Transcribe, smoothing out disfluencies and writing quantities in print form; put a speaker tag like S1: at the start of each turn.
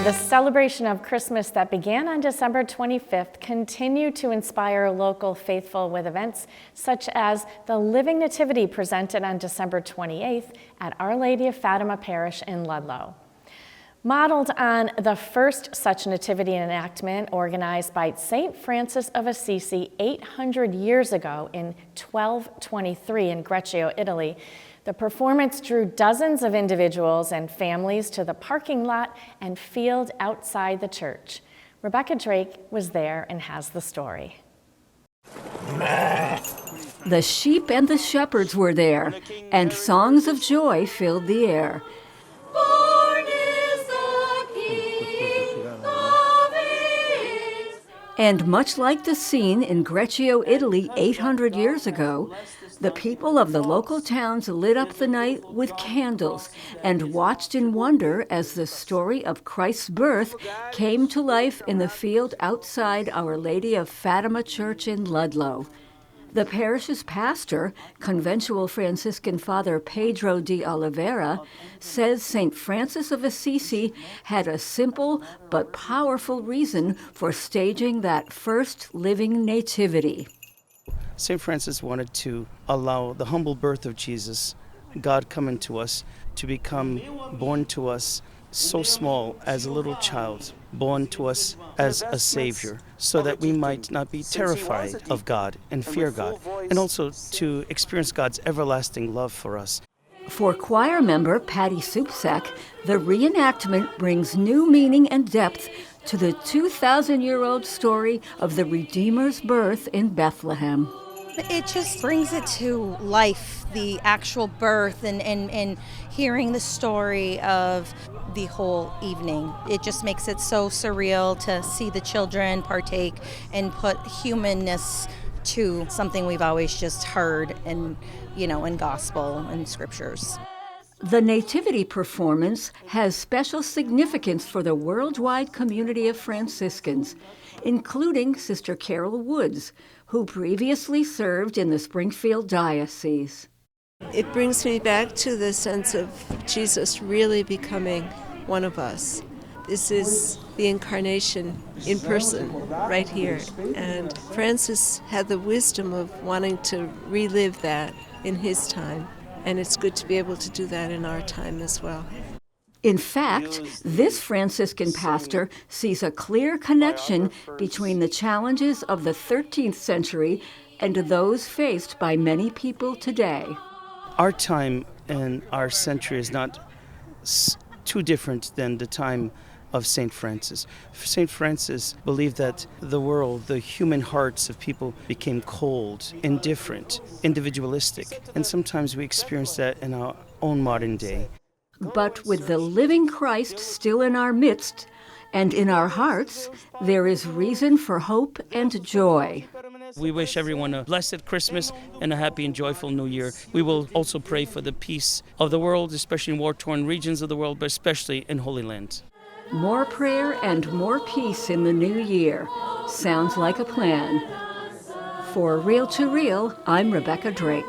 S1: The celebration of Christmas that began on December 25th continued to inspire local faithful with events such as the Living Nativity presented on December 28th at Our Lady of Fatima Parish in Ludlow. Modeled on the first such nativity enactment organized by St. Francis of Assisi 800 years ago in 1223 in Greccio, Italy, the performance drew dozens of individuals and families to the parking lot and field outside the church. Rebecca Drake was there and has the story.
S2: The sheep and the shepherds were there, and songs of joy filled the air. Born is the King of Kings. And much like the scene in Greccio, Italy 800 years ago, the people of the local towns lit up the night with candles and watched in wonder as the story of Christ's birth came to life in the field outside Our Lady of Fatima Church in Ludlow. The parish's pastor, conventual Franciscan Father Pedro de Oliveira, says St. Francis of Assisi had a simple but powerful reason for staging that first living nativity.
S3: St. Francis wanted to allow the humble birth of Jesus, God coming to us, to become born to us so small as a little child, born to us as a Savior, so that we might not be terrified of God and fear God, and also to experience God's everlasting love for us.
S2: For choir member Patty Supsack, the reenactment brings new meaning and depth to the 2,000-year-old story of the Redeemer's birth in Bethlehem.
S4: It just brings it to life, the actual birth and hearing the story of the whole evening. It just makes it so surreal to see the children partake and put humanness to something we've always just heard in gospel and scriptures.
S2: The Nativity performance has special significance for the worldwide community of Franciscans, including Sister Carol Woods, who previously served in the Springfield Diocese.
S5: It brings me back to the sense of Jesus really becoming one of us. This is the incarnation in person right here. And Francis had the wisdom of wanting to relive that in his time. And it's good to be able to do that in our time as well.
S2: In fact, this Franciscan pastor sees a clear connection between the challenges of the 13th century and those faced by many people today.
S3: Our time and our century is not too different than the time of St. Francis. St. Francis believed that the world, the human hearts of people became cold, indifferent, individualistic, and sometimes we experience that in our own modern day.
S2: But with the living Christ still in our midst and in our hearts, there is reason for hope and joy.
S3: We wish everyone a blessed Christmas and a happy and joyful New Year. We will also pray for the peace of the world, especially in war-torn regions of the world, but especially in Holy Land.
S2: More prayer and more peace in the new year. Sounds like a plan. For Real to Real, I'm Rebecca Drake.